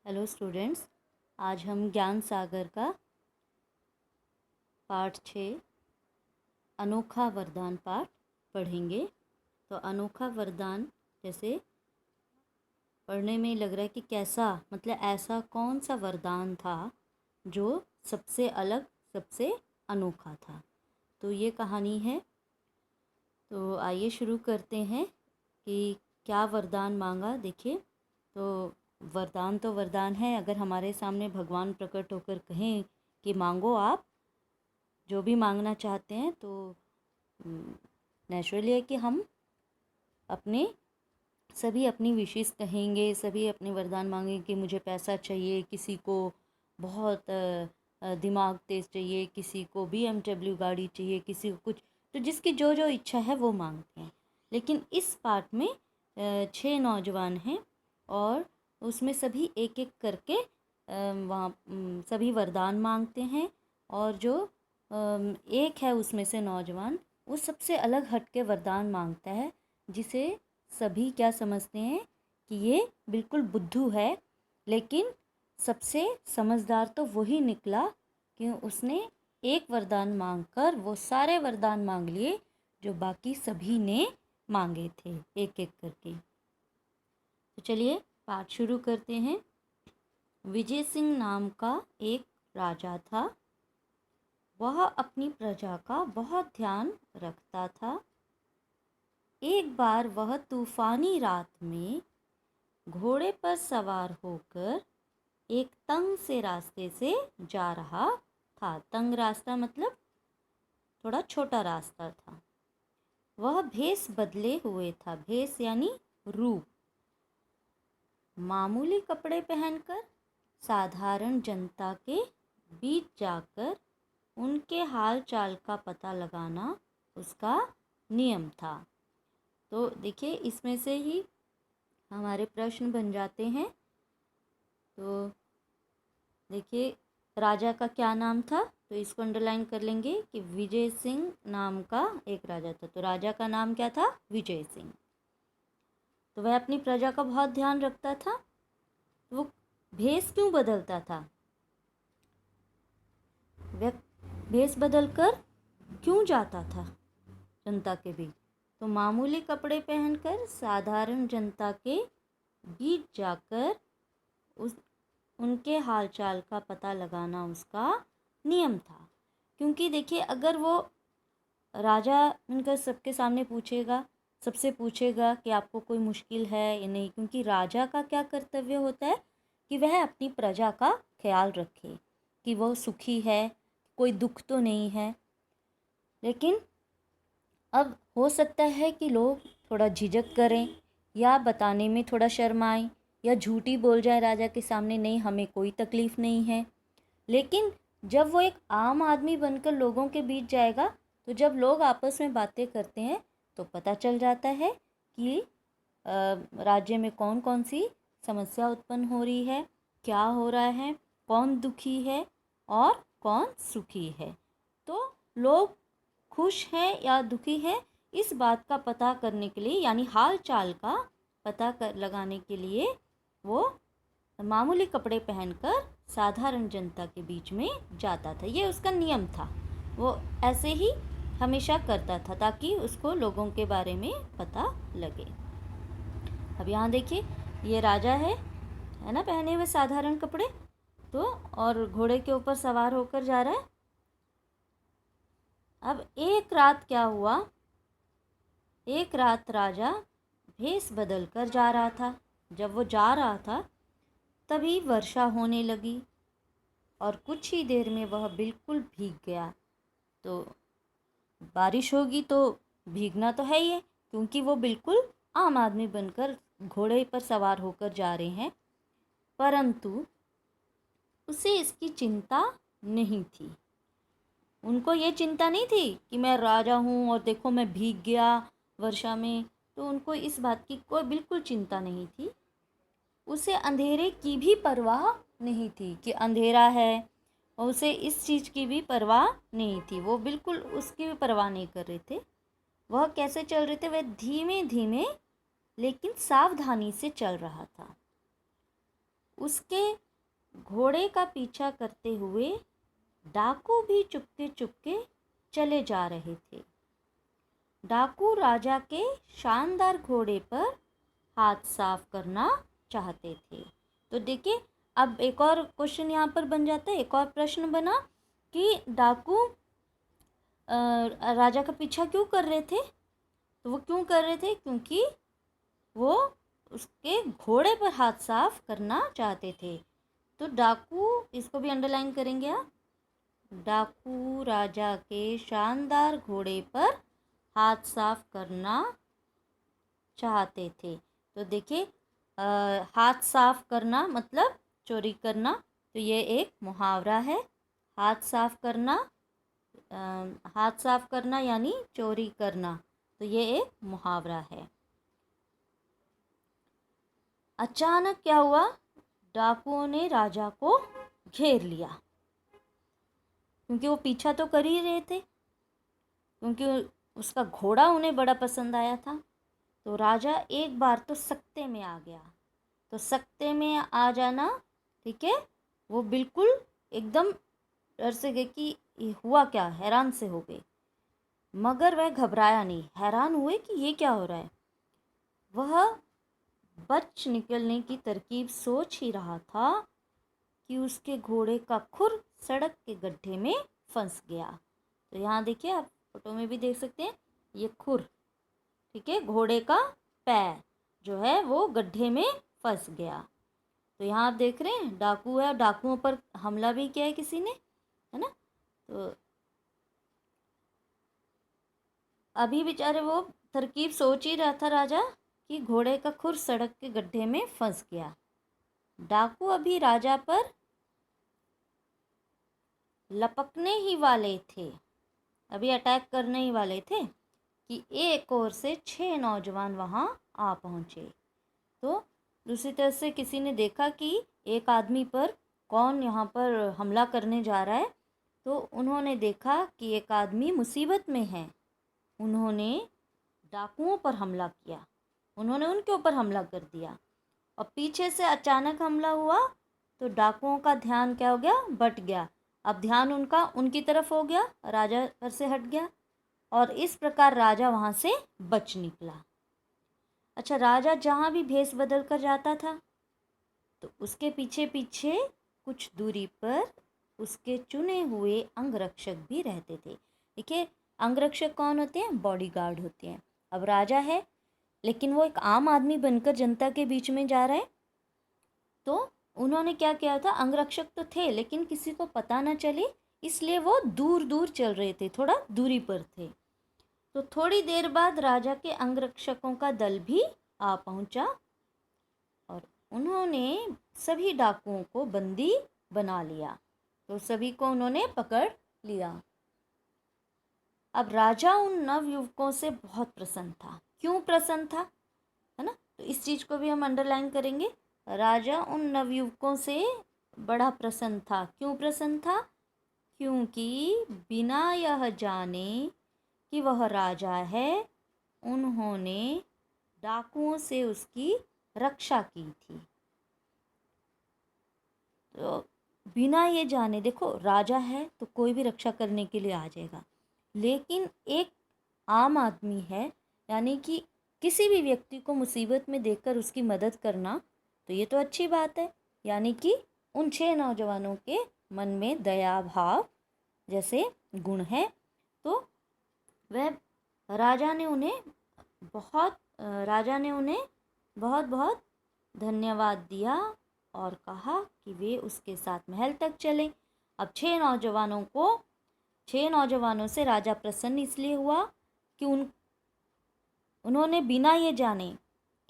Hello students, आज हम ज्ञान सागर का पाठ 6 अनोखा वरदान पाठ पढ़ेंगे। तो अनोखा वरदान जैसे पढ़ने में लग रहा है कि कैसा, मतलब ऐसा कौन सा वरदान था जो सबसे अलग, सबसे अनोखा था। तो ये कहानी है। तो आइए शुरू करते हैं कि क्या वरदान मांगा। देखिए, तो वरदान है। अगर हमारे सामने भगवान प्रकट होकर कहें कि मांगो, आप जो भी मांगना चाहते हैं, तो नेचुरली है कि हम अपने सभी अपनी विशेष कहेंगे, सभी अपने वरदान मांगेंगे कि मुझे पैसा चाहिए, किसी को बहुत दिमाग तेज चाहिए, किसी को BMW गाड़ी चाहिए, किसी को कुछ। तो जिसकी जो जो इच्छा है वो मांगते हैं। लेकिन इस पाठ में 6 नौजवान हैं और उसमें सभी एक एक करके वहाँ सभी वरदान मांगते हैं। और जो एक है उसमें से नौजवान, वो सबसे अलग हट के वरदान मांगता है, जिसे सभी क्या समझते हैं कि ये बिल्कुल बुद्धू है। लेकिन सबसे समझदार तो वही निकला कि उसने एक वरदान मांगकर वो सारे वरदान मांग लिए जो बाकी सभी ने मांगे थे, एक एक करके। तो चलिए पाठ शुरू करते हैं। विजय सिंह नाम का एक राजा था। वह अपनी प्रजा का बहुत ध्यान रखता था। एक बार वह तूफानी रात में घोड़े पर सवार होकर एक तंग से रास्ते से जा रहा था। तंग रास्ता मतलब थोड़ा छोटा रास्ता था। वह भेष बदले हुए था। भेष यानी रूप। मामूली कपड़े पहनकर साधारण जनता के बीच जाकर उनके हाल चाल का पता लगाना उसका नियम था। तो देखिए, इसमें से ही हमारे प्रश्न बन जाते हैं। तो देखिए, राजा का क्या नाम था, तो इसको अंडरलाइन कर लेंगे कि विजय सिंह नाम का एक राजा था। तो राजा का नाम क्या था? विजय सिंह। तो वह अपनी प्रजा का बहुत ध्यान रखता था। वो भेष क्यों बदलता था? वह भेष बदल कर क्यों जाता था जनता के बीच? तो मामूली कपड़े पहनकर साधारण जनता के बीच जाकर उस उनके हालचाल का पता लगाना उसका नियम था। क्योंकि देखिए, अगर वो राजा उनका सबके सामने पूछेगा, सबसे पूछेगा कि आपको कोई मुश्किल है या नहीं, क्योंकि राजा का क्या कर्तव्य होता है कि वह अपनी प्रजा का ख्याल रखे कि वो सुखी है, कोई दुख तो नहीं है। लेकिन अब हो सकता है कि लोग थोड़ा झिझक करें या बताने में थोड़ा शर्माएं या झूठी बोल जाए राजा के सामने, नहीं हमें कोई तकलीफ़ नहीं है। लेकिन जब वो एक आम आदमी बनकर लोगों के बीच जाएगा, तो जब लोग आपस में बातें करते हैं तो पता चल जाता है कि राज्य में कौन कौन सी समस्या उत्पन्न हो रही है, क्या हो रहा है, कौन दुखी है और कौन सुखी है। तो लोग खुश हैं या दुखी हैं, इस बात का पता करने के लिए, यानी हाल चाल का पता लगाने के लिए वो मामूली कपड़े पहनकर साधारण जनता के बीच में जाता था। ये उसका नियम था। वो ऐसे ही हमेशा करता था ताकि उसको लोगों के बारे में पता लगे। अब यहाँ देखिए, ये राजा है ना, पहने हुए साधारण कपड़े, तो और घोड़े के ऊपर सवार होकर जा रहा है। अब एक रात क्या हुआ, एक रात राजा भेष बदल कर जा रहा था। जब वो जा रहा था तभी वर्षा होने लगी और कुछ ही देर में वह बिल्कुल भीग गया। तो बारिश होगी तो भीगना तो है ही है, क्योंकि वो बिल्कुल आम आदमी बनकर घोड़े पर सवार होकर जा रहे हैं। परंतु उसे इसकी चिंता नहीं थी। उनको ये चिंता नहीं थी कि मैं राजा हूँ और देखो मैं भीग गया वर्षा में। तो उनको इस बात की कोई बिल्कुल चिंता नहीं थी। उसे अंधेरे की भी परवाह नहीं थी कि अंधेरा है, और उसे इस चीज़ की भी परवाह नहीं थी। वो बिल्कुल उसकी भी परवाह नहीं कर रहे थे। वह कैसे चल रहे थे? वह धीमे धीमे लेकिन सावधानी से चल रहा था। उसके घोड़े का पीछा करते हुए डाकू भी चुपके चुपके चले जा रहे थे। डाकू राजा के शानदार घोड़े पर हाथ साफ करना चाहते थे। तो देखिए, अब एक और क्वेश्चन यहाँ पर बन जाता है, एक और प्रश्न बना कि डाकू राजा का पीछा क्यों कर रहे थे। तो वो क्यों कर रहे थे, क्योंकि वो उसके घोड़े पर हाथ साफ करना चाहते थे। तो डाकू, इसको भी अंडरलाइन करेंगे आप, डाकू राजा के शानदार घोड़े पर हाथ साफ करना चाहते थे। तो देखिए, हाथ साफ करना मतलब चोरी करना, तो ये एक मुहावरा है। हाथ साफ करना, हाथ साफ करना यानी चोरी करना, तो ये एक मुहावरा है। अचानक क्या हुआ, डाकुओं ने राजा को घेर लिया, क्योंकि वो पीछा तो कर ही रहे थे, क्योंकि उसका घोड़ा उन्हें बड़ा पसंद आया था। तो राजा एक बार तो सकते में आ गया। तो सकते में आ जाना, ठीक है, वो बिल्कुल एकदम डर से गए कि ये हुआ क्या, हैरान से हो गए। मगर वह घबराया नहीं, हैरान हुए कि ये क्या हो रहा है। वह बच निकलने की तरकीब सोच ही रहा था कि उसके घोड़े का खुर सड़क के गड्ढे में फंस गया। तो यहाँ देखिए, आप फोटो में भी देख सकते हैं, ये खुर, ठीक है, घोड़े का पैर जो है वो गड्ढे में फंस गया। तो यहाँ आप देख रहे हैं, डाकू है, डाकुओं पर हमला भी किया है किसी ने, है ना। तो अभी बेचारे वो तरकीब सोच ही रहा था राजा कि घोड़े का खुर सड़क के गड्ढे में फंस गया। डाकू अभी राजा पर लपकने ही वाले थे, अभी अटैक करने ही वाले थे कि एक ओर से 6 नौजवान वहां आ पहुंचे। तो दूसरी तरफ से किसी ने देखा कि एक आदमी पर कौन यहाँ पर हमला करने जा रहा है। तो उन्होंने देखा कि एक आदमी मुसीबत में है। उन्होंने डाकुओं पर हमला किया, उन्होंने उनके ऊपर हमला कर दिया, और पीछे से अचानक हमला हुआ तो डाकुओं का ध्यान क्या हो गया, बट गया। अब ध्यान उनका उनकी तरफ हो गया, राजा पर से हट गया, और इस प्रकार राजा वहाँ से बच निकला। अच्छा, राजा जहाँ भी भेष बदल कर जाता था तो उसके पीछे पीछे कुछ दूरी पर उसके चुने हुए अंगरक्षक भी रहते थे। देखिए, अंगरक्षक कौन होते हैं, बॉडीगार्ड होते हैं। अब राजा है, लेकिन वो एक आम आदमी बनकर जनता के बीच में जा रहा है। तो उन्होंने क्या किया था, अंगरक्षक तो थे लेकिन किसी को पता ना चले, इसलिए वो दूर दूर चल रहे थे, थोड़ा दूरी पर थे। तो थोड़ी देर बाद राजा के अंगरक्षकों का दल भी आ पहुंचा और उन्होंने सभी डाकुओं को बंदी बना लिया। तो सभी को उन्होंने पकड़ लिया। अब राजा उन नवयुवकों से बहुत प्रसन्न था। क्यों प्रसन्न था, है ना, तो इस चीज़ को भी हम अंडरलाइन करेंगे। राजा उन नवयुवकों से बड़ा प्रसन्न था। क्यों प्रसन्न था, क्योंकि बिना यह जाने कि वह राजा है, उन्होंने डाकुओं से उसकी रक्षा की थी। तो बिना ये जाने, देखो राजा है तो कोई भी रक्षा करने के लिए आ जाएगा, लेकिन एक आम आदमी है, यानी कि किसी भी व्यक्ति को मुसीबत में देखकर उसकी मदद करना, तो ये तो अच्छी बात है। यानी कि उन 6 नौजवानों के मन में दया भाव जैसे गुण है। तो वह राजा ने उन्हें बहुत बहुत धन्यवाद दिया और कहा कि वे उसके साथ महल तक चलें। अब 6 नौजवानों से राजा प्रसन्न इसलिए हुआ कि उन्होंने बिना ये जाने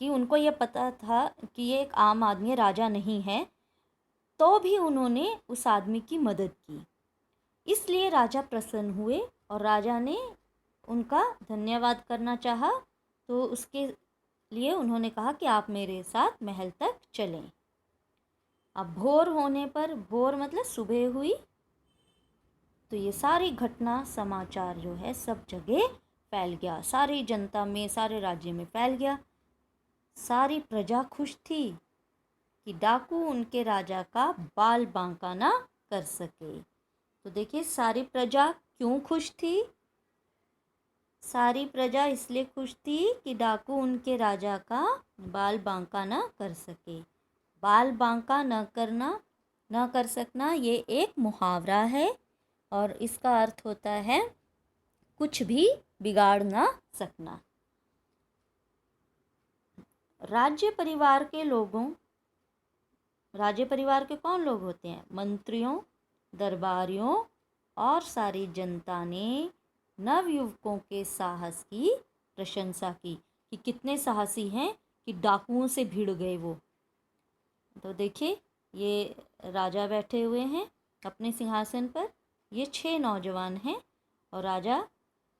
कि उनको ये पता था कि ये एक आम आदमी है, राजा नहीं है, तो भी उन्होंने उस आदमी की मदद की। इसलिए राजा प्रसन्न हुए और राजा ने उनका धन्यवाद करना चाहा। तो उसके लिए उन्होंने कहा कि आप मेरे साथ महल तक चलें। अब भोर होने पर, भोर मतलब सुबह हुई, तो ये सारी घटना समाचार जो है सब जगह फैल गया, सारी जनता में, सारे राज्य में फैल गया। सारी प्रजा खुश थी कि डाकू उनके राजा का बाल बांका ना कर सके। तो देखिए सारी प्रजा क्यों खुश थी? सारी प्रजा इसलिए खुश थी कि डाकू उनके राजा का बाल बांका ना कर सके। बाल बांका न कर सकना ये एक मुहावरा है और इसका अर्थ होता है कुछ भी बिगाड़ ना सकना। राज्य परिवार के कौन लोग होते हैं? मंत्रियों, दरबारियों और सारी जनता ने नवयुवकों के साहस की प्रशंसा की कि कितने साहसी हैं कि डाकुओं से भिड़ गए वो। तो देखिए ये राजा बैठे हुए हैं अपने सिंहासन पर, ये 6 नौजवान हैं और राजा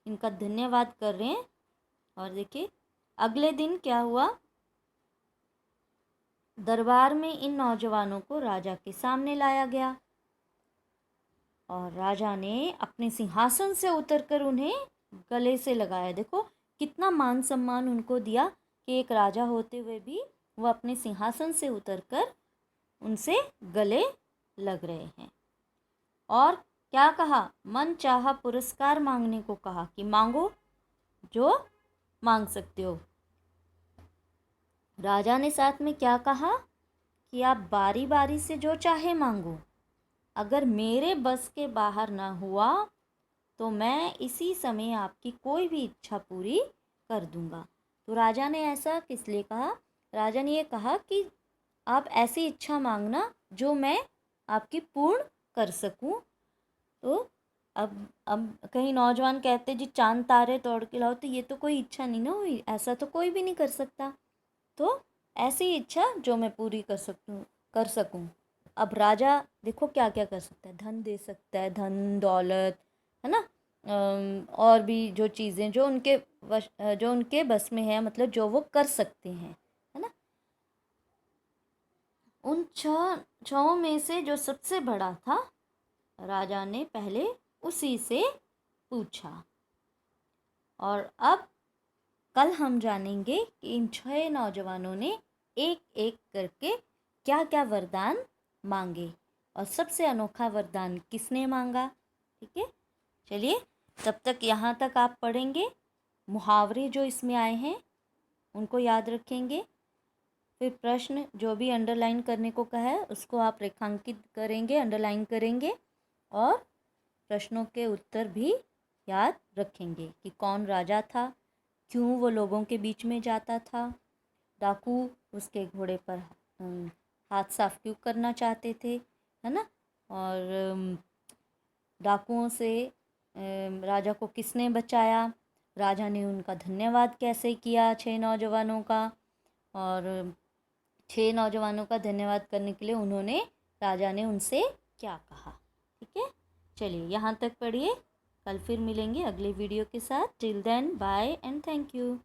इनका धन्यवाद कर रहे हैं। और देखिए अगले दिन क्या हुआ, दरबार में इन नौजवानों को राजा के सामने लाया गया और राजा ने अपने सिंहासन से उतरकर उन्हें गले से लगाया। देखो कितना मान सम्मान उनको दिया कि एक राजा होते हुए भी वो अपने सिंहासन से उतरकर उनसे गले लग रहे हैं। और क्या कहा? मन चाहा पुरस्कार मांगने को कहा कि मांगो जो मांग सकते हो। राजा ने साथ में क्या कहा कि आप बारी बारी से जो चाहे मांगो, अगर मेरे बस के बाहर ना हुआ तो मैं इसी समय आपकी कोई भी इच्छा पूरी कर दूंगा। तो राजा ने ऐसा किस लिए कहा? राजा ने ये कहा कि आप ऐसी इच्छा मांगना जो मैं आपकी पूर्ण कर सकूं। तो अब कहीं नौजवान कहते जी चांद तारे तोड़ के लाओ, तो ये तो कोई इच्छा नहीं ना हुई, ऐसा तो कोई भी नहीं कर सकता। तो ऐसी इच्छा जो मैं पूरी कर सकूं। अब राजा देखो क्या क्या कर सकता है, धन दे सकता है, धन दौलत, है ना, और भी जो चीज़ें जो उनके बस में है, मतलब जो वो कर सकते हैं, है ना। उन छहों में से जो सबसे बड़ा था, राजा ने पहले उसी से पूछा। और अब कल हम जानेंगे कि इन 6 नौजवानों ने एक एक करके क्या क्या वरदान मांगे और सबसे अनोखा वरदान किसने मांगा। ठीक है, चलिए तब तक यहाँ तक आप पढ़ेंगे, मुहावरे जो इसमें आए हैं उनको याद रखेंगे, फिर प्रश्न जो भी अंडरलाइन करने को कहा है उसको आप रेखांकित करेंगे, अंडरलाइन करेंगे और प्रश्नों के उत्तर भी याद रखेंगे कि कौन राजा था, क्यों वो लोगों के बीच में जाता था, डाकू उसके घोड़े पर हाथ साफ क्यों करना चाहते थे, है ना, और डाकुओं से राजा को किसने बचाया, राजा ने उनका धन्यवाद कैसे किया 6 नौजवानों का, और 6 नौजवानों का धन्यवाद करने के लिए राजा ने उनसे क्या कहा। ठीक है, चलिए यहाँ तक पढ़िए, कल फिर मिलेंगे अगले वीडियो के साथ। Till then bye and thank you.